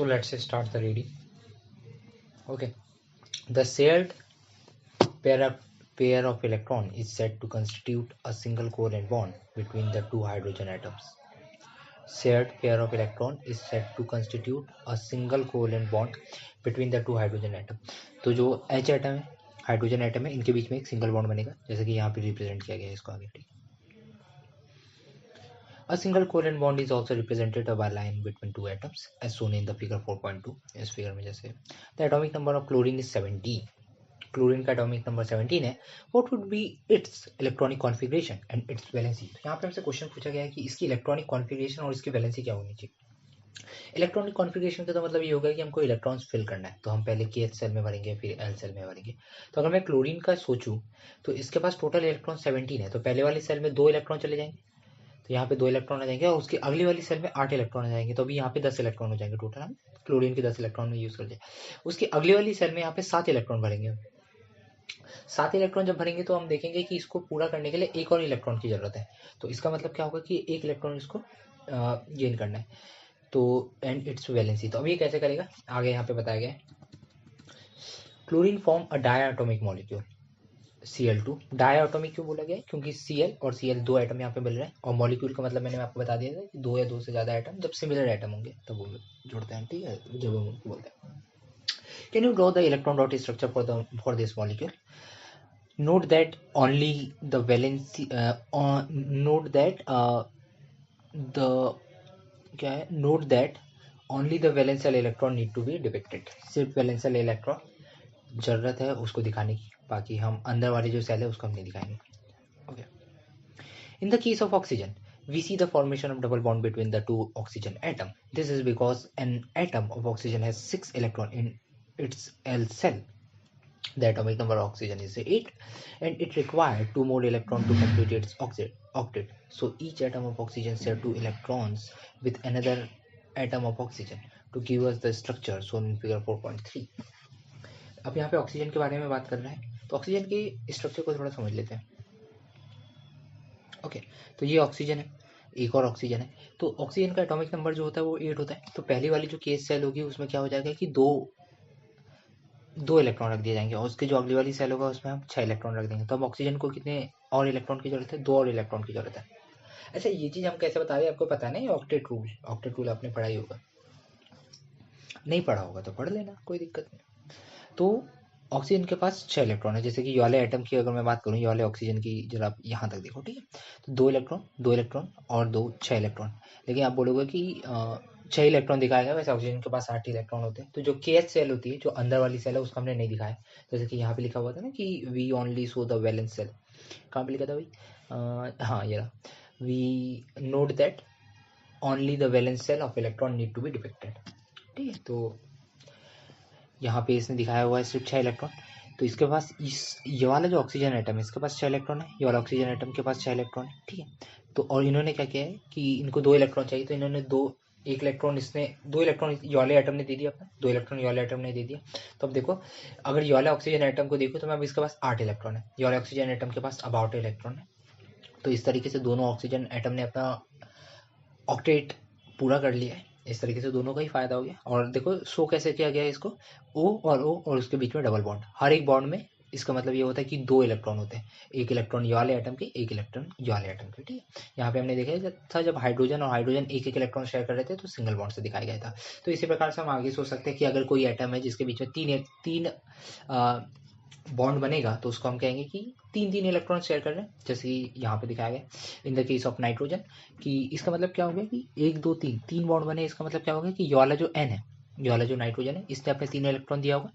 So let's start the reading. Okay. The shared pair of electron is said to constitute a single covalent bond between the two hydrogen atoms. Shared pair of electron is said to constitute a single covalent bond between the two hydrogen atom. तो जो H atom है, hydrogen atom है, इनके बीच में एक single bond बनेगा, जैसे कि यहाँ पे रिप्रेजेंट किया गया है इसको आगे. ठीक. A single covalent bond is also represented by a line between two atoms as shown in the figure 4.2. इस फिगर में जैसे the atomic number of chlorine is 17. Chlorine का एटॉमिक नंबर 17 है. What would be it's electronic configuration and it's valency. तो यहाँ पे हमसे question पूछा गया है कि इसकी इलेक्ट्रॉनिक कॉन्फ़िगरेशन और इसकी वैलेंसी क्या होनी चाहिए. इलेक्ट्रॉनिक कॉन्फ़िगरेशन का तो मतलब ये होगा कि हमको इलेक्ट्रॉन्स फिल करना है, तो हम पहले KH सेल में भरेंगे फिर L सेल में भरेंगे. तो अगर मैं क्लोरीन का सोचूं तो इसके पास टोटल इलेक्ट्रॉन 17 है, तो पहले वाली सेल में 2 इलेक्ट्रॉन चले जाएंगे, तो यहाँ पे 2 इलेक्ट्रॉन आ जाएंगे, और उसकी अगली वाली सेल में 8 इलेक्ट्रॉन आ जाएंगे, तो अभी यहाँ पे 10 इलेक्ट्रॉन हो जाएंगे टोटल. हम क्लोरीन के 10 इलेक्ट्रॉन में यूज कर दिया. उसकी अगली वाली सेल में यहाँ पे 7 इलेक्ट्रॉन भरेंगे. 7 इलेक्ट्रॉन जब भरेंगे तो हम देखेंगे कि इसको पूरा करने के लिए एक और इलेक्ट्रॉन की जरूरत है. तो इसका मतलब क्या होगा कि एक इलेक्ट्रॉन इसको गेन करना है. तो एंड इट्स वैलेंसी, तो अब ये कैसे करेगा आगे यहाँ पे बताया गया है. Chlorine form a diatomic molecule Cl2. Diatomic क्यों बोला गया है, क्योंकि Cl और Cl दो एटम यहाँ पे मिल रहे हैं, और मॉलिक्यूल का मतलब मैंने आपको बता दिया था कि 2 या 2 से ज्यादा एटम जब सिमिलर एटम होंगे तब वो जुड़ते हैं. ठीक है, जब हम उनको बोलते हैं. Can you draw the electron dot structure for this molecule. Note that only the valency note that the क्या है, note that only the valential electron need to be depicted. सिर्फ valential electron जरूरत है उसको दिखाने की, बाकी हम अंदर वाली जो सेल है उसको हम नहीं दिखाएंगे. Okay. In the case of oxygen, we see the formation of double bond between the two oxygen atom. This is because an atom of oxygen has 6 electron in its L cell. The atomic number of oxygen is 8 and it required 2 more electrons to complete its octet. So each atom of oxygen share 2 electrons with another atom of oxygen to give us the structure shown in figure 4.3. अब यहाँ पे oxygen के बारे में बात कर रहा है, तो ऑक्सीजन के स्ट्रक्चर को थोड़ा समझ लेते हैं. ओके, तो ये ऑक्सीजन है, एक और ऑक्सीजन है. तो ऑक्सीजन का एटॉमिक नंबर जो होता है वो 8 होता है. तो पहली वाली जो केस सेल होगी उसमें क्या हो जाएगा कि दो इलेक्ट्रॉन रख दिए जाएंगे, और उसके जो अगली वाली सेल होगा उसमें हम 6 इलेक्ट्रॉन रख देंगे. तो अब ऑक्सीजन को कितने और इलेक्ट्रॉन की जरूरत है, 2 और इलेक्ट्रॉन की जरूरत है. अच्छा, ये चीज हम कैसे बता रहे हैं आपको पता नहीं. ऑक्टेट रूल आपने पढ़ा ही होगा, नहीं पढ़ा होगा तो पढ़ लेना, कोई दिक्कत नहीं. तो ऑक्सीजन के पास 6 इलेक्ट्रॉन है. जैसे कि ये वाले एटम की अगर मैं बात करूँ, ये वाले ऑक्सीजन की जरा आप यहाँ तक देखो. ठीक है, तो 2 इलेक्ट्रॉन और 6 इलेक्ट्रॉन. लेकिन आप बोलोगे कि 6 इलेक्ट्रॉन दिखाएगा, वैसे ऑक्सीजन के पास 8 इलेक्ट्रॉन होते हैं. तो जो KH सेल होती है, जो अंदर वाली सेल है, उसको हमने नहीं दिखाया. जैसे कि यहाँ पे लिखा हुआ था ना कि we only show the valence shell. कहाँ पे लिखा था भाई, हाँ ये रहा. We note that only the valence shell of electron need to be depicted. ठीक है, तो यहाँ पे इसने दिखाया हुआ है सिर्फ 6 इलेक्ट्रॉन. तो इसके पास ये वाला जो ऑक्सीजन एटम है इसके पास 6 इलेक्ट्रॉन है, ये वाला ऑक्सीजन एटम के पास 6 इलेक्ट्रॉन है. ठीक है, तो और इन्होंने क्या किया है कि इनको 2 इलेक्ट्रॉन चाहिए, तो इन्होंने 1 इलेक्ट्रॉन इसने 2 इलेक्ट्रॉन ये वाले एटम ने दे दिया अपना, 2 इलेक्ट्रॉन ये वाले एटम ने दे दिया. तो अब देखो, अगर ये वाले ऑक्सीजन एटम को देखो तो मैं अब इसके पास 8 इलेक्ट्रॉन है, ये वाले ऑक्सीजन एटम के पास अब 8 इलेक्ट्रॉन है. तो इस तरीके से दोनों ऑक्सीजन एटम ने अपना ऑक्टेट पूरा कर लिया है. इस तरीके से दोनों का ही फायदा हो गया. और देखो शो कैसे किया गया है इसको, O और उसके बीच में डबल बॉन्ड. हर एक बॉन्ड में इसका मतलब ये होता है कि 2 इलेक्ट्रॉन होते हैं, 1 इलेक्ट्रॉन ये वाले एटम के, 1 इलेक्ट्रॉन ये वाले एटम के. ठीक है, यहाँ पे हमने देखा था जब हाइड्रोजन और हाइड्रोजन एक इलेक्ट्रॉन शेयर कर रहे थे तो सिंगल बॉन्ड से दिखाया गया था. तो इसी प्रकार से हम आगे सोच सकते हैं कि अगर कोई एटम है जिसके बीच में तीन बॉन्ड बनेगा तो उसको हम कहेंगे कि 3 इलेक्ट्रॉन शेयर कर रहे हैं, जैसे कि यहाँ पे दिखाया गया in the case of nitrogen. कि इसका मतलब क्या हो गया कि 1 2 3 बॉन्ड बने. इसका मतलब क्या होगा कि ये वाला जो N है, ये वाला जो नाइट्रोजन है, इसने अपने 3 इलेक्ट्रॉन दिया होगा,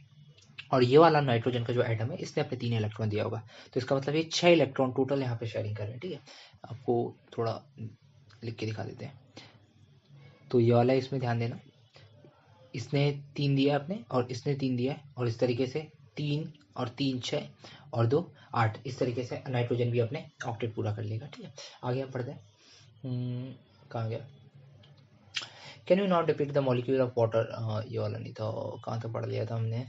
और ये वाला नाइट्रोजन का जो एटम है इसने अपने 3 इलेक्ट्रॉन दिया होगा. तो इसका मतलब ये 6 इलेक्ट्रॉन टोटल यहाँ पे शेयरिंग कर रहे हैं. ठीक है, आपको थोड़ा लिख के दिखा देते हैं. तो ये वाला इसमें ध्यान देना, इसने 3 दिया है अपने, और इसने 3 दिया है, और इस तरीके से 3 और 3 6 और 2 8, इस तरीके से नाइट्रोजन भी अपने ऑक्टेट पूरा कर लेगा. ठीक है, आगे हम पढ़ते हैं. कहाँ गया. Can you not depict the molecule of water, ये वाला नहीं था, कहाँ तक पढ़ लिया था हमने,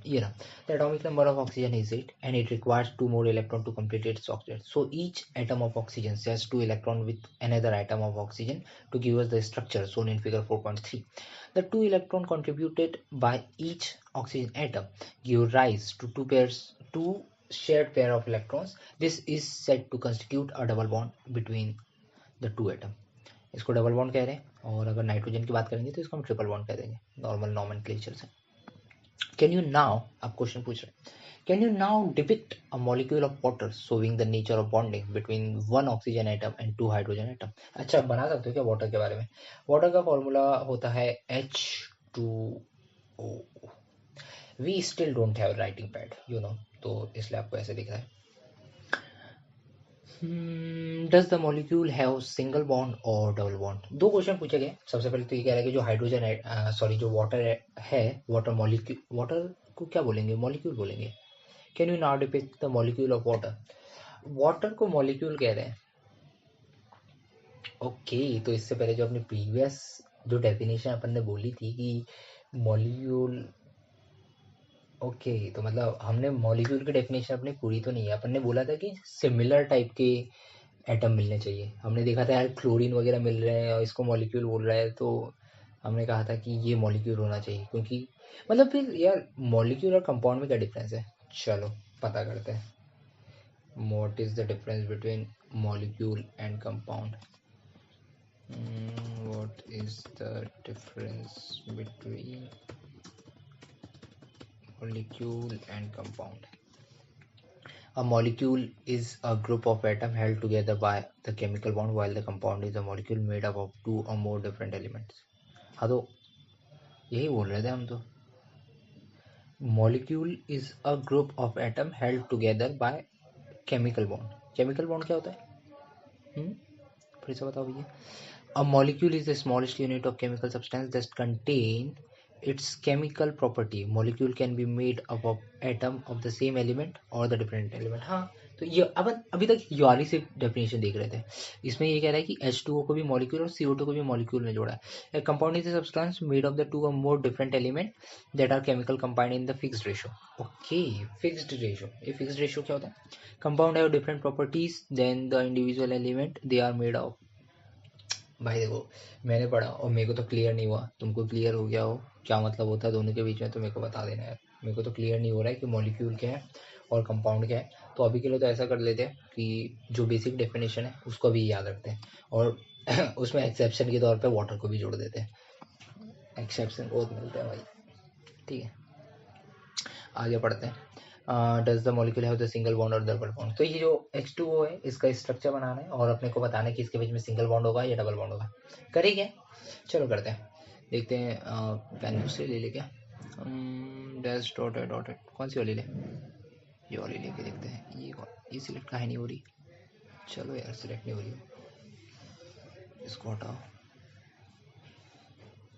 ये रहा. The atomic number of oxygen is 8 and it requires 2 more electron to complete its oxidation. So each atom of oxygen shares 2 electron with another atom of oxygen to give us the structure shown in figure 4.3. The 2 electron contributed by each oxygen atom give rise to two shared pair of electrons. This is said to constitute a double bond between the two atom. इसको double bond कह रहे हैं, और अगर nitrogen की बात करेंगे तो इसको हम ट्रिपल बॉन्ड कह देंगे नॉर्मल नॉमेनक्लेचर से. कैन यू नाउ, अब क्वेश्चन पूछ रहे हैं, can you now depict a molecule of water showing the nature of bonding between one oxygen atom and 2 hydrogen atom. अच्छा, बना सकते हो क्या वाटर के बारे में? वाटर का फॉर्मूला होता है H2O. We still don't have writing pad, you know, तो इसलिए आपको ऐसे दिख रहा है. Does the molecule have single bond और डबल बॉन्ड? दो क्वेश्चन पूछे गए. सबसे पहले तो ये कह रहा है कि जो हाइड्रोजन है, सॉरी, जो वाटर है, वाटर मॉलिक्यूल, वाटर को क्या बोलेंगे? मॉलिक्यूल बोलेंगे. Can you now depict the molecule of water? Water को मॉलिक्यूल कह रहे हैं. ओके, तो इससे पहले जो अपनी प्रीवियस जो डेफिनेशन अपन ने बोली थी कि मॉलिक्यूल, ओके, तो मतलब हमने मॉलिक्यूल की डेफिनेशन अपनी पूरी तो नहीं है. अपन ने बोला था कि सिमिलर टाइप के एटम मिलने चाहिए. हमने देखा था यार क्लोरीन वगैरह मिल रहे हैं और इसको मॉलिक्यूल बोल रहा है, तो हमने कहा था कि ये मॉलिक्यूल होना चाहिए, क्योंकि मतलब फिर यार मॉलिक्यूल और कंपाउंड में क्या डिफरेंस है? चलो पता करते हैं. What is the difference between molecule and compound? What is the difference between molecule and compound? A molecule is a group of atoms held together by the chemical bond, while the compound is a molecule made up of 2 or more different elements. हाँ, तो यही बोल रहे थे हम तो. Molecule is a group of atoms held together by chemical bond. Chemical bond क्या होता है? फिर से बताओ भैया. A molecule is the smallest unit of chemical substance that contain its chemical property. Molecule can be made up of atom of the same element or the different element. हाँ, तो ये अपन अभी तक यारी से डेफिनेशन देख रहे थे. इसमें ये कह रहा है कि H2O को भी मॉलिक्यूल और CO2 को भी मॉलिक्यूल में जोड़ा है. A compound is a substance made of the 2 or more different elements that are chemical combined in the fixed ratio. Okay, fixed ratio. ये fixed ratio क्या होता है? Compound have different properties than the individual element they are made of. भाई देखो, मैंने पढ़ा और मेरे को तो क्लियर नहीं हुआ. तुमको क्लियर हो गया हो क्या मतलब होता है दोनों के बीच में, तो मेरे को बता देना यार. मेरे को तो क्लियर नहीं हो रहा है कि मॉलिक्यूल क्या है और कंपाउंड क्या है. तो अभी के लिए तो ऐसा कर लेते हैं कि जो बेसिक डेफिनेशन है उसको भी याद रखते हैं, और उसमें एक्सेप्शन के तौर पे वाटर को भी जोड़ देते हैं. एक्सेप्शन बहुत मिलते हैं भाई. ठीक है, आगे पढ़ते हैं. Does the molecule have the single bond और डबल बॉन्ड? तो ये जो H2O है इसका स्ट्रक्चर बनाना है और अपने को बताना है कि इसके बीच में सिंगल बॉन्ड होगा या डबल बॉन्ड होगा. करेंगे, चलो करते हैं. देखते हैं. पेन दूसरे ले ले क्या? डैश डॉटेड डॉटेड कौन सी वाली ले? ये वाली लेके देखते हैं. ये सिलेक्ट काहे नहीं हो रही? चलो यार, सिलेक्ट नहीं हो रही, इसको हटाओ.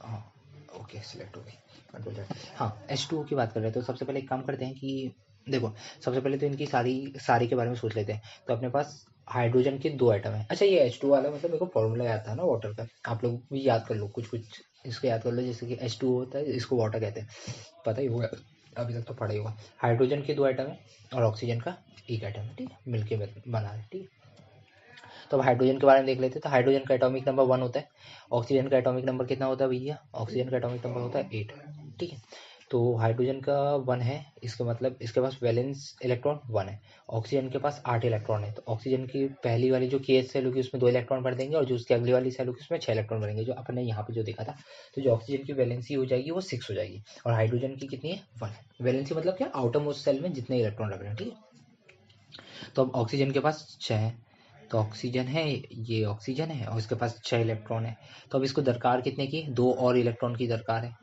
हाँ, ओके, सिलेक्ट हो गई. Control Z. हाँ, H2O की बात कर रहे हैं, तो सबसे पहले एक काम करते हैं कि देखो, सबसे पहले तो इनकी सारी के बारे में सोच लेते हैं. तो अपने पास हाइड्रोजन के 2 आइटम है. अच्छा, ये H2O वाला मतलब मेरे को फॉर्मूला याद था ना वाटर का. आप लोग भी याद कर लो, कुछ इसको याद कर लो. जैसे कि H2O होता है, इसको वाटर कहते हैं, पता ही होगा, अभी तक तो पढ़ा ही होगा. हाइड्रोजन के 2 आइटम है और ऑक्सीजन का 1 आइटम है. ठीक है, मिलके बना है. ठीक है, तो अब हाइड्रोजन के बारे में देख लेते हैं. तो हाइड्रोजन का एटॉमिक नंबर 1 होता है. ऑक्सीजन का एटॉमिक नंबर कितना होता है भैया? ऑक्सीजन का एटॉमिक नंबर होता है 8. ठीक है, तो हाइड्रोजन का 1 है, इसका मतलब इसके पास वैलेंस इलेक्ट्रॉन 1 है. ऑक्सीजन के पास 8 इलेक्ट्रॉन है. तो ऑक्सीजन की पहली वाली जो केस सेल होगी उसमें 2 इलेक्ट्रॉन भर देंगे, और जो उसकी अगली वाली सेल होगी उसमें 6 इलेक्ट्रॉन भरेंगे, जो अपन ने यहाँ पे जो देखा था. तो जो ऑक्सीजन की वैलेंसी हो जाएगी वो 6 हो जाएगी, और हाइड्रोजन की कितनी है? 1 है. वैलेंसी मतलब क्या? आउटर मोस्ट सेल में जितने इलेक्ट्रॉन लग रहे हैं. ठीक है, तो अब ऑक्सीजन के पास 6 है. तो ऑक्सीजन है, ये ऑक्सीजन है और इसके पास 6 इलेक्ट्रॉन है. तो अब इसको दरकार कितने की? 2 और इलेक्ट्रॉन की दरकार है.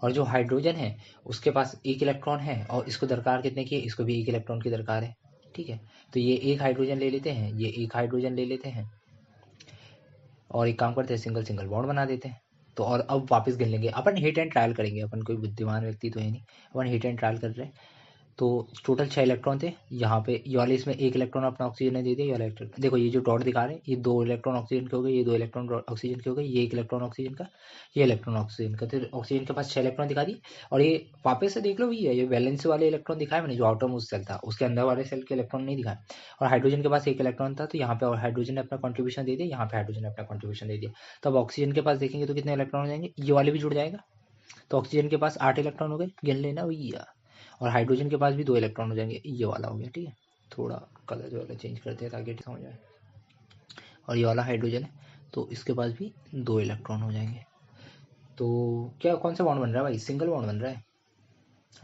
और जो हाइड्रोजन है उसके पास 1 इलेक्ट्रॉन है और इसको दरकार कितने की? इसको भी 1 इलेक्ट्रॉन की दरकार है. ठीक है, तो ये एक हाइड्रोजन ले लेते हैं, ये एक हाइड्रोजन ले लेते हैं, और एक काम करते हैं, सिंगल सिंगल बॉन्ड बना देते हैं. तो और अब वापस गिन लेंगे. अपन हिट एंड ट्रायल करेंगे, अपन कोई बुद्धिमान व्यक्ति तो है नहीं, अपन हिट एंड ट्रायल कर रहे हैं. तो टोटल 6 इलेक्ट्रॉन थे यहाँ पे, ये वाले इसमें 1 इलेक्ट्रॉन अपना ऑक्सीजन ने दे दिया, ये वाला इलेक्ट्रॉन देखो, ये जो डॉट दिखा रहे हैं ये 2 इलेक्ट्रॉन ऑक्सीजन के हो गए, ये 2 इलेक्ट्रॉन ऑक्सीजन के हो गए, ये 1 इलेक्ट्रॉन ऑक्सीजन का, ये इलेक्ट्रॉन ऑक्सीजन का। तो ऑक्सीजन के पास 6 इलेक्ट्रॉन दिखा दिए। और ये वापस से देख लो भैया, ये वैलेंस वाले इलेक्ट्रॉन दिखाए मैंने, जो आउटर मोस्ट सेल था उसके अंदर वाले सेल के इलेक्ट्रॉन नहीं दिखाए। और हाइड्रोजन के पास 1 इलेक्ट्रॉन था, तो यहाँ पे और हाइड्रोजन ने अपना कॉन्ट्रीब्यूशन दे दिया, यहाँ पे हाइड्रोजन ने अपना कॉन्ट्रीब्यूशन दे दिया। तो अब ऑक्सीजन के पास देखेंगे तो कितने इलेक्ट्रॉन हो जाएंगे, ये वाले भी जुड़ जाएगा, तो ऑक्सीजन के पास 8 इलेक्ट्रॉन हो गए, गिन लेना भैया। और हाइड्रोजन के पास भी 2 इलेक्ट्रॉन हो जाएंगे, ये वाला हो गया, ठीक है। थोड़ा कलर जो वाला चेंज करते हैं ताकि समझ आए। और ये वाला हाइड्रोजन है, तो इसके पास भी 2 इलेक्ट्रॉन हो जाएंगे। तो क्या कौन सा बॉन्ड बन रहा है भाई, सिंगल बॉन्ड बन रहा है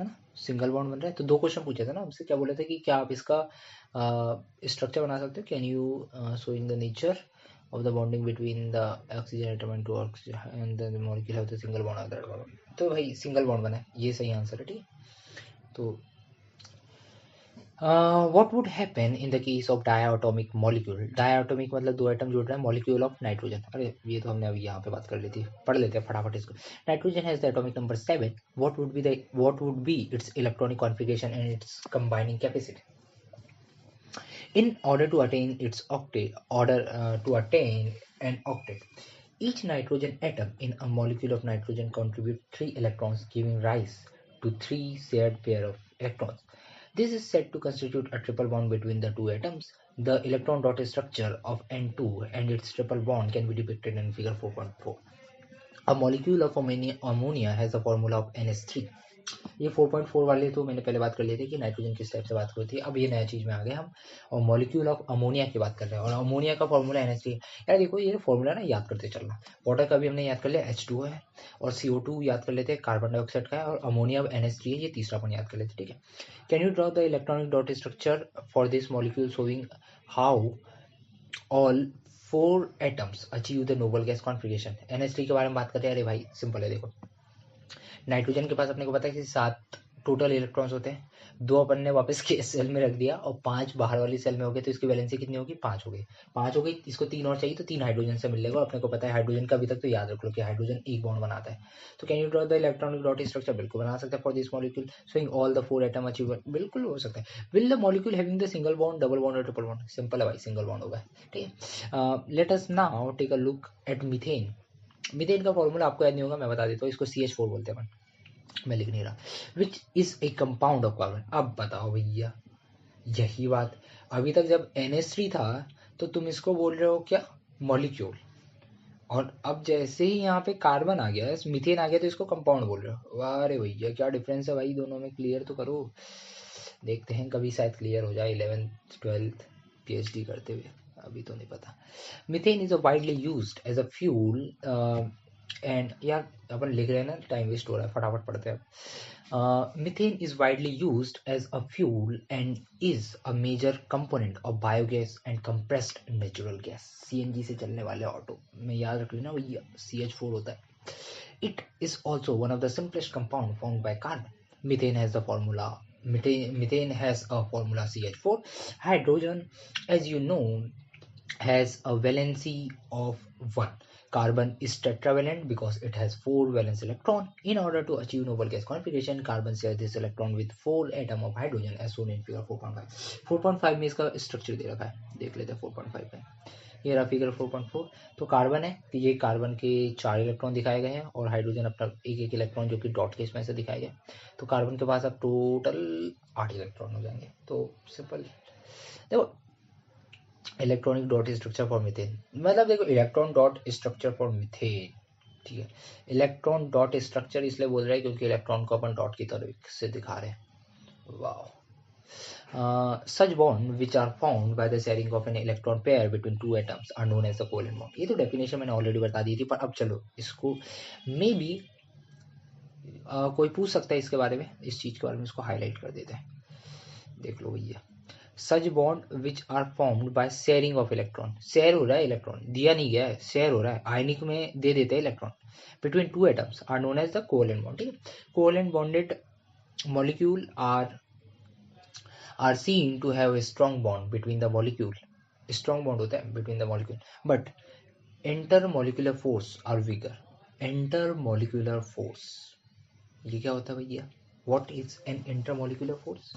ना, सिंगल बॉन्ड बन रहा है। तो 2 क्वेश्चन पूछे थे ना हमसे, क्या बोले थे कि क्या आप इसका स्ट्रक्चर बना सकते हो, can you showing the nature of the bonding between the oxygen atom and two oxygen and then the molecule have the single bond of that bond। तो भाई सिंगल बॉन्ड बना है, ये सही आंसर है, ठीक है। तो what would happen in the case of diatomic molecule, diatomic मतलब 2 एटम जुड़ रहे हैं, molecule of nitrogen, अरे ये तो हमने अभी यहाँ पे बात कर ली थी, पढ़ लेते हैं फटाफट इसको। nitrogen has the atomic number 7, what would be its electronic configuration and its combining capacity in order to attain its octet, to attain an octet? Each nitrogen atom in a molecule of nitrogen contribute 3 electrons, giving rise to 3 shared pair of electrons. This is said to constitute a triple bond between the two atoms. The electron dot structure of N2 and its triple bond can be depicted in figure 4.4. A molecule of ammonia has a formula of NH3. ये 4.4 वाले तो मैंने पहले बात कर ली थी कि nitrogen किस टाइप से बात करती है, अब ये नया चीज में आ गए हम, और मॉलिक्यूल ऑफ अमोनिया की बात कर रहे हैं, और अमोनिया का फॉर्मूला NH3। यार देखो ये फॉर्मूला ना याद करते चलना, वाटर का भी हमने याद कर लिया H2 है, और CO2 याद कर लेते हैं, कार्बन डाइऑक्साइड का है, और अमोनिया NH3 है, ये तीसरा अपन याद कर लेते, ठीक है। Can you draw the electronic dot structure for this molecule showing how all 4 atoms achieve the noble gas configuration. NH3 के बारे में बात करते हैं, अरे भाई सिंपल है, देखो नाइट्रोजन के पास अपने को पता है कि 7 टोटल इलेक्ट्रॉन्स होते हैं, 2 अपन ने वापस के सेल में रख दिया और 5 बाहर वाली सेल में हो गए, तो इसकी वैलेंसी कितनी होगी, 5 हो गई, 5 हो गई, इसको 3 और चाहिए तो 3 हाइड्रोजन से मिलेगा, अपने को पता है हाइड्रोजन का अभी तक तो याद रख लो कि हाइड्रोजन एक बॉन्ड बनाता है। तो can you draw the electronic dot structure, बिल्कुल बना सकते हैं, for this molecule showing all the 4 atom achieve, बिल्कुल हो सकता है। Will the molecule having the single bond, double bond और ट्रिपल बॉन्ड, सिंपल है भाई, सिंगल बॉन्ड होगा, ठीक है। Let us now take a look at methane. Methane का फॉर्मूला आपको याद नहीं होगा, मैं बता देता हूँ, इसको CH4 बोलते हैं अपन, मैं लिख नहीं रहा, which is a compound of carbon. अब बताओ भैया, यही बात, अभी तक जब NH3 था तो तुम इसको बोल रहे हो क्या, मॉलिक्यूल, और अब जैसे ही यहाँ पे कार्बन आ गया, मीथेन आ गया, तो इसको कंपाउंड बोल रहे हो। अरे भैया क्या डिफरेंस है भाई दोनों में, क्लियर तो करो, देखते हैं कभी शायद क्लियर हो जाए 11th 12th PhD करते हुए, अभी तो नहीं पता। Methane is a widely used as a fuel, and यार अपन लिख रहे हैं ना, टाइम वेस्ट हो रहा है, फटाफट पढ़ते हैं। Methane is widely used as a fuel and is a major component of biogas and compressed natural gas. CNG से चलने वाले ऑटो में याद रख लेना भैया, CH4 होता है। It is also one of the simplest compound found by carbon. Methane has the formula methane has a formula CH4. Hydrogen, as you know, has a valency of 1. Carbon is tetravalent because it has 4 valence electron. In order to achieve noble gas configuration, carbon shares this electron with 4 atom of hydrogen as shown in figure 4.5। 4.5 में इसका structure दे रखा है, देख लेते हैं 4.5 में, ये रहा फिगर 4.4। तो कार्बन है, तो ये कार्बन के 4 इलेक्ट्रॉन दिखाए गए हैं, और हाइड्रोजन अपना एक एक इलेक्ट्रॉन जो कि डॉट के इसमें से दिखाया गया। तो कार्बन के पास अब टोटल 8 इलेक्ट्रॉन हो जाएंगे। तो सिंपल देखो, electronic dot structure for methane, मतलब देखो electron dot structure for methane, ठीक है। इलेक्ट्रॉन डॉट स्ट्रक्चर इसलिए बोल रहे हैं क्योंकि इलेक्ट्रॉन को अपन डॉट की तरह से दिखा रहे हैं। वाह। Such bond which are formed by the sharing of an electron pair between two atoms are known as the covalent bond। ये तो डेफिनेशन मैंने ऑलरेडी बता दी थी, पर अब चलो इसको मे बी कोई पूछ सकता है इसके बारे में, इस चीज के बारे में इसको हाईलाइट कर देते हैं, देख लो भैया। Such bond which are formed by sharing of electron, share हो रहा है इलेक्ट्रॉन, दिया नहीं गया है, शेयर हो रहा है, आयनिक में दे देते हैं electron, between two atoms are known as the covalent bond, ठीक है। Covalent bonded molecule are seen to have a strong bond between the molecule, strong bond होता है between the molecule, but intermolecular force are weaker। intermolecular force ये क्या होता है भैया, what is an intermolecular force?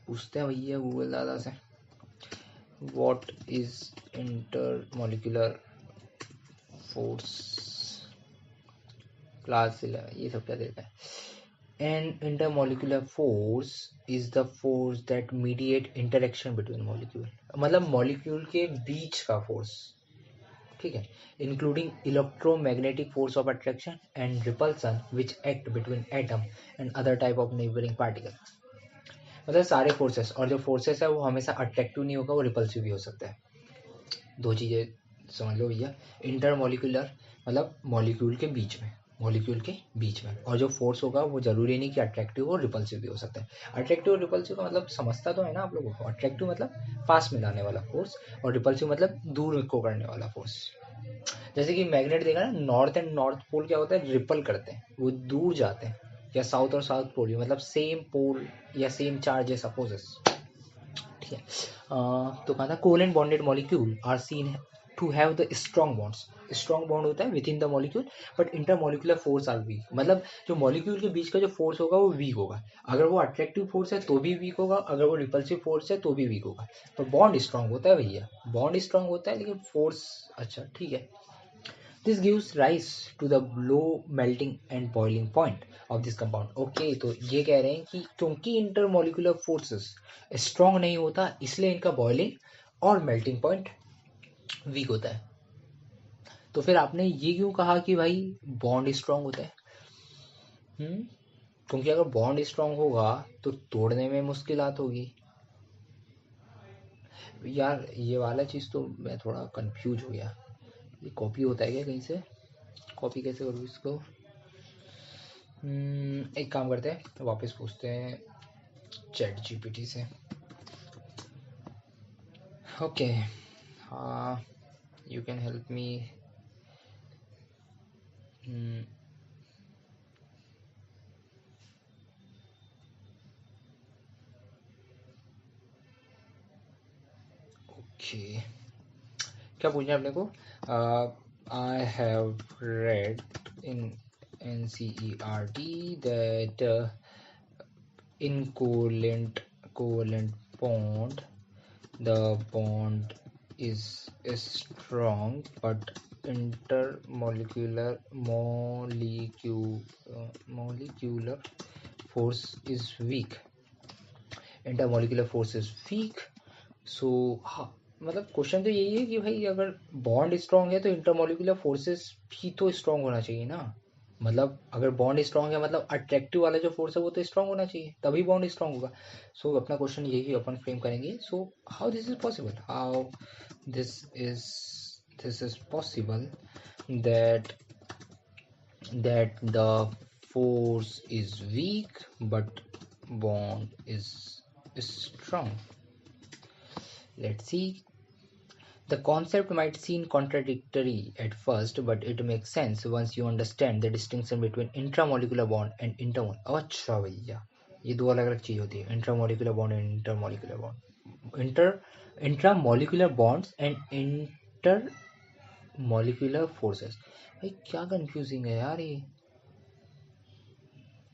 पूछते हैं भैया गूगल दादा से, what is intermolecular force, class 11, ये सब क्या देता है? An intermolecular force is the force that mediate interaction between molecule, मतलब मॉलिक्यूल के बीच का फोर्स, ठीक है, including electromagnetic force of attraction and repulsion which act between atom and other type of neighbouring particle. मतलब सारे फोर्सेस, और जो forces है वो हमेशा अट्रैक्टिव नहीं होगा, वो रिपल्सिव भी हो सकता है। दो चीज़ें समझ लो भैया, इंटरमोलिकुलर मतलब मॉलिक्यूल के बीच में, मॉलिक्यूल के बीच में, और जो फोर्स होगा वो जरूरी नहीं कि अट्रैक्टिव और रिपल्सिव भी हो सकता है। अट्रैक्टिव और रिपल्सिव का मतलब समझता तो है ना आप लोगों को? अट्रैक्टिव मतलब पास में लाने वाला फोर्स, और रिपल्सिव मतलब दूर को करने वाला फोर्स। जैसे कि मैग्नेट देखा ना, नॉर्थ एंड नॉर्थ पोल क्या होता है, रिपल करते हैं, वो दूर जाते हैं, या साउथ और साउथ पोल भी, मतलब सेम पोल या सेम चार्ज है सपोजेस, ठीक है। तो कहा था covalent bonded molecule are seen to have the strong bonds, strong bond होता है within the molecule, but intermolecular force are weak, मतलब जो मॉलिक्यूल के बीच का जो फोर्स होगा वो वीक होगा। अगर वो अट्रैक्टिव फोर्स है तो भी वीक होगा, अगर वो रिपल्सिव फोर्स है तो भी वीक होगा। तो बॉन्ड स्ट्रॉन्ग होता है भैया, बॉन्ड स्ट्रॉन्ग होता है, लेकिन फोर्स, अच्छा ठीक है। This gives rise to the low melting and boiling point of this compound. Okay, तो ये कह रहे हैं कि क्योंकि इंटरमोलिकुलर फोर्सेस स्ट्रॉन्ग नहीं होता, इसलिए इनका बॉइलिंग और मेल्टिंग पॉइंट वीक होता है। तो फिर आपने ये क्यों कहा कि भाई बॉन्ड स्ट्रॉन्ग होता है? क्योंकि अगर बॉन्ड स्ट्रॉन्ग होगा तो तोड़ने में मुश्किलात होगी। यार ये वाला चीज़ तो मैं थोड़ा कंफ्यूज हो गया, ये कॉपी होता है क्या कहीं से? कॉपी कैसे करूँ इसको? एक काम करते हैं, वापस पूछते हैं चैट जीपीटी से। ओके, हाँ, you can help me. Okay, क्या पूछना है अपने को? I have read in NCERT that in covalent bond the bond is strong but molecular force is weak. Intermolecular force is weak. सो हाँ, मतलब क्वेश्चन तो यही है कि भाई अगर बॉन्ड स्ट्रांग है तो इंटरमोलिकुलर फोर्सेस भी तो स्ट्रांग होना चाहिए ना। मतलब अगर बॉन्ड स्ट्रांग है मतलब अट्रैक्टिव वाला जो फोर्स है वो तो स्ट्रांग होना चाहिए, तभी बॉन्ड स्ट्रांग होगा। सो अपना क्वेश्चन यही अपन फ्रेम करेंगे। So how this is possible, how this is possible that the force is weak but bond is strong. Let's see. The concept might seem contradictory at first, but it makes sense once you understand the distinction between intramolecular bond and intermolecular. अच्छा भैया, ये दो अलग अलग चीज होती है, intramolecular bond and intermolecular bond. Intramolecular bonds and intermolecular forces. भाई क्या कंफ्यूजिंग है यार ये।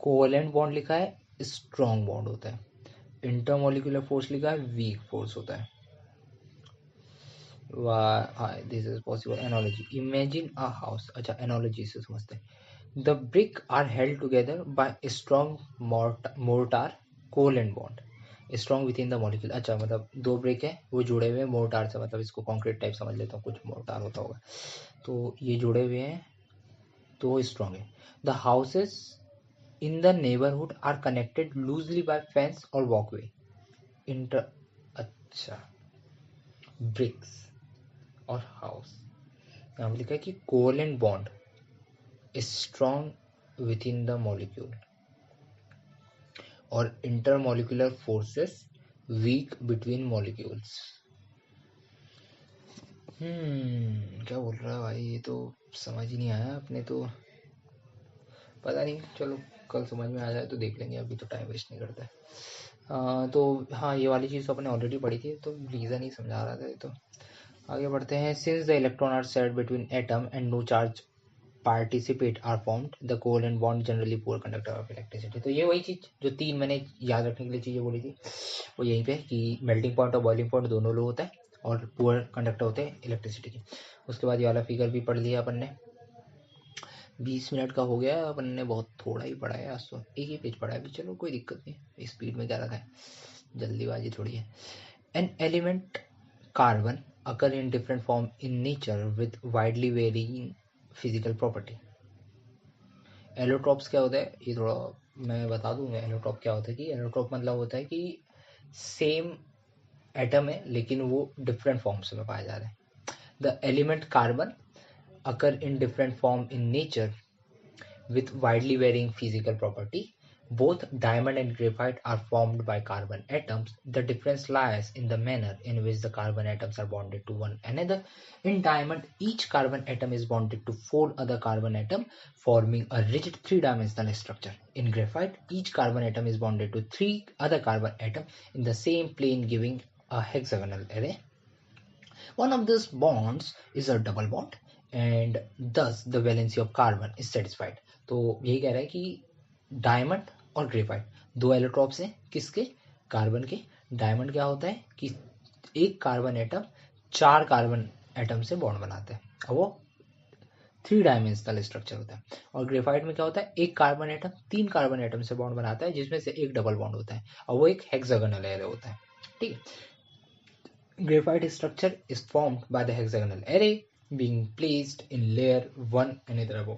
कोवेलेंट बॉन्ड लिखा है स्ट्रॉन्ग बॉन्ड होता है, इंटरमोलिकुलर फोर्स लिखा है वीक फोर्स होता है। This is possible. Analogy. Imagine a house. अच्छा, analogy से समझते हैं। The brick are held together by a strong mortar covalent bond. Strong within the molecule. अच्छा, मतलब दो ब्रिक है वो जुड़े हुए हैं मोर्टार से, मतलब इसको कंक्रीट टाइप समझ लेता हूँ, कुछ मोर्टार होता होगा। तो ये जुड़े हुए हैं तो स्ट्रॉन्ग है। The houses in the neighborhood are connected loosely by fence or walkway. अच्छा, bricks और हाउस, यहाँ पे लिखा है कि covalent bond strong within the molecule और intermolecular forces weak between molecules. क्या बोल रहा है भाई, ये तो समझ ही नहीं आया अपने तो, पता नहीं, चलो कल समझ में आ जाए तो देख लेंगे, अभी तो टाइम वेस्ट नहीं करता है। तो हाँ, ये वाली चीज़ तो अपने ऑलरेडी पढ़ी थी, तो रीज़न ही समझा रहा था ये तो। आगे बढ़ते हैं। Since the electron are shared between atom and no charge participate are formed. The covalent bond generally poor conductor of electricity. तो ये वही चीज जो 3 मैंने याद रखने के लिए चीजें बोली थी वो यहीं पे कि मेल्टिंग पॉइंट और बॉइलिंग पॉइंट दोनों लो होता है और पुअर कंडक्टर होते हैं इलेक्ट्रिसिटी के। उसके बाद ये वाला फिगर भी पढ़ लिया अपन ने। 20 मिनट का हो गया, अपन ने बहुत थोड़ा ही पढ़ा है आज तो, एक ही पेज पढ़ा है अभी। चलो कोई दिक्कत नहीं, स्पीड में जा रहा था, जल्दीबाजी थोड़ी है। An element carbon occur in different form in nature with widely varying physical property. Allotropes क्या होता है ये थोड़ा मैं बता दूं। एलोट्रॉप क्या होता है कि एलोट्रॉप मतलब होता है कि सेम एटम है लेकिन वो डिफरेंट फॉर्म्स में पाया जा रहा है। The element carbon occur in different form in nature with widely varying physical property. Both diamond and graphite are formed by carbon atoms. The difference lies in the manner in which the carbon atoms are bonded to one another. In diamond, each carbon atom is bonded to 4 other carbon atoms, forming a rigid 3-dimensional structure. In graphite, each carbon atom is bonded to 3 other carbon atoms in the same plane, giving a hexagonal array. One of these bonds is a double bond, and thus the valency of carbon is satisfied. तो यही कह रहा है कि diamond और graphite दो allotropes हैं किसके, कार्बन के। डायमंड क्या होता है कि एक कार्बन एटम 4 कार्बन एटम से बॉन्ड बनाता है और वो 3-डायमेंशनल स्ट्रक्चर होता है। और ग्रेफाइट में क्या होता है, एक कार्बन एटम 3 कार्बन एटम से बॉन्ड बनाता है जिसमें से एक डबल बॉन्ड होता है और वो एक हेक्सागोनल एरे होता है। ठीक है। Graphite structure is formed by the hexagonal array being placed in layer 1 and इधर वो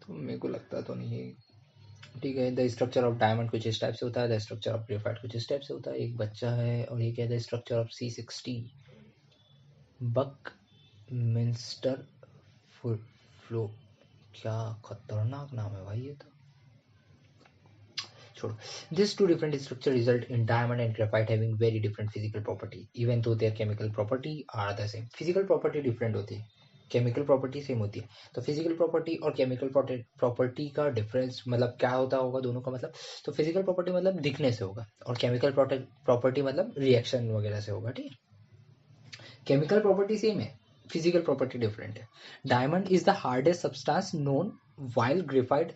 तो मेरे को लगता तो नहीं है। ठीक है। द स्ट्रक्चर ऑफ डायमंड कुछ इस टाइप से होता है, द स्ट्रक्चर ऑफ ग्रेफाइट कुछ इस टाइप से होता है। एक बच्चा है और ये कहता है structure of C60 Buckminster flow. क्या खतरनाक नाम है भाई ये तो, छोड़ो। These two different structures result in diamond and graphite having very different physical property, even though their chemical property are the same. Physical property different होती है, केमिकल प्रॉपर्टी सेम होती है। तो फिजिकल प्रॉपर्टी और केमिकल प्रॉपर्टी का difference मतलब क्या होता होगा दोनों का मतलब, तो फिजिकल प्रॉपर्टी मतलब दिखने से होगा और केमिकल प्रॉपर्टी मतलब रिएक्शन वगैरह से होगा। ठीक है। केमिकल प्रॉपर्टी सेम है, फिजिकल प्रॉपर्टी डिफरेंट है। Diamond is the hardest substance known while graphite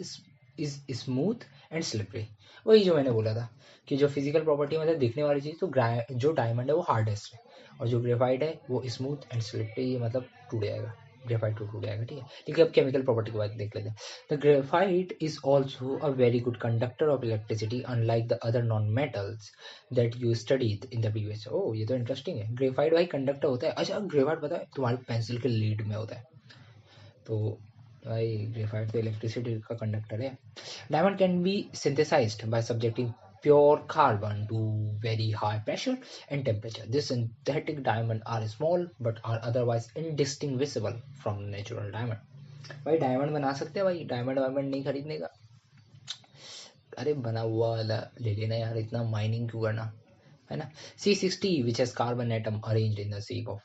is smooth and slippery. वही जो मैंने बोला था कि जो फिजिकल प्रॉपर्टी मतलब दिखने वाली चीज, तो जो डायमंड है वो हार्डेस्ट है और जो ग्रेफाइट है वो स्मूथ एंड स्लिपरी मतलब टूट जाएगा, ग्रेफाइट टूट जाएगा। ठीक है। ठीक है। अब केमिकल प्रॉपर्टी के बाद देख लेते हैं। The graphite is also a very good conductor of electricity unlike the other non metals that you studied in the previous. ओह ये तो इंटरेस्टिंग है। ग्रेफाइट भाई कंडक्टर होता है। अच्छा ग्रेफाइट पता है तुम्हारे पेंसिल के लीड में होता है, तो भाई ग्रेफाइट तो इलेक्ट्रिसिटी का कंडक्टर है। Diamond can be synthesized by subjecting pure carbon to very high pressure and temperature. These synthetic diamonds are small but are otherwise indistinguishable from natural diamond. भाई डायमंड बना सकते हैं भाई, डायमंड वायमंड नहीं खरीदने का, अरे बना हुआ वाला ले लेना यार, इतना माइनिंग क्यों करना है ना। C60 which has carbon atom arranged in the shape of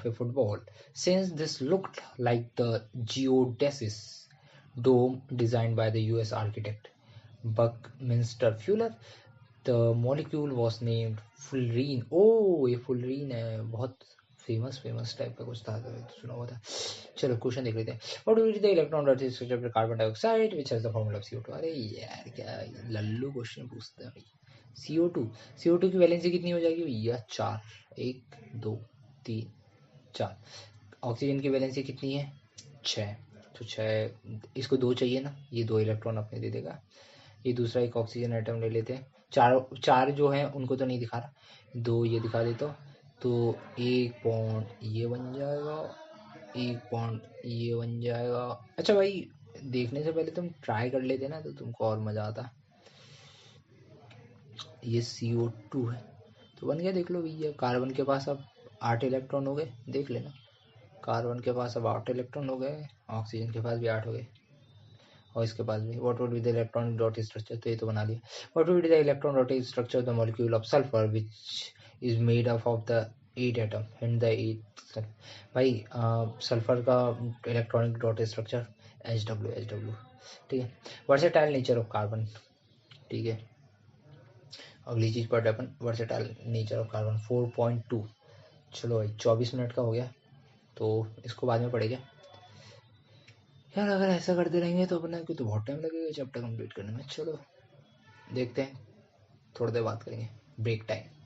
a football, since this looked like the geodesic dome designed by the US architect Buckminster Fuller. The molecule was named fullerene. Oh ये fullerene है, बहुत famous type का कुछ था, तो सुना हुआ था। चलो क्वेश्चन देख लेते हैं। What will the electron density structure of carbon dioxide which has the formula of CO2। अरे यार क्या लल्लू क्वेश्चन पूछते हैं भाई। CO2 की वैलेंसी कितनी हो जाएगी भैया, 4, 1 2 3 4। ऑक्सीजन की वैलेंसी कितनी है, 6, तो 6 इसको 2 चाहिए ना, ये 2 इलेक्ट्रॉन अपने दे देगा। ये दूसरा एक ऑक्सीजन एटम ले लेते हैं, चार जो है उनको तो नहीं दिखा रहा, 2 ये दिखा देता हूँ, तो 1 बॉन्ड ये बन जाएगा, 1 बॉन्ड ये बन जाएगा। अच्छा भाई देखने से पहले तुम ट्राई कर लेते ना तो तुमको और मजा आता। ये CO2 है तो बन गया, देख लो भैया। कार्बन के पास अब 8 इलेक्ट्रॉन हो गए, देख लेना, कार्बन के पास अब 8 इलेक्ट्रॉन हो गए, ऑक्सीजन के पास भी 8 हो गए और इसके पास भी। What would be the electron dot structure, तो ये तो बना लिया। What would be the electron dot structure the molecule of sulphur which is made up of the 8 atom and the 8 भाई सल्फर का इलेक्ट्रॉनिक डॉट स्ट्रक्चर HW। ठीक है। Versatile nature of carbon. ठीक है। अगली चीज पढ़ रहे अपन, वर्सेटाइल नेचर ऑफ कार्बन 4.2। चलो भाई 24 मिनट का हो गया तो इसको बाद में पढ़ेंगे। यार अगर ऐसा करते रहेंगे तो अपने को तो बहुत टाइम लगेगा चैप्टर कंप्लीट करने में। चलो देखते हैं, थोड़ी देर बात करेंगे, ब्रेक टाइम।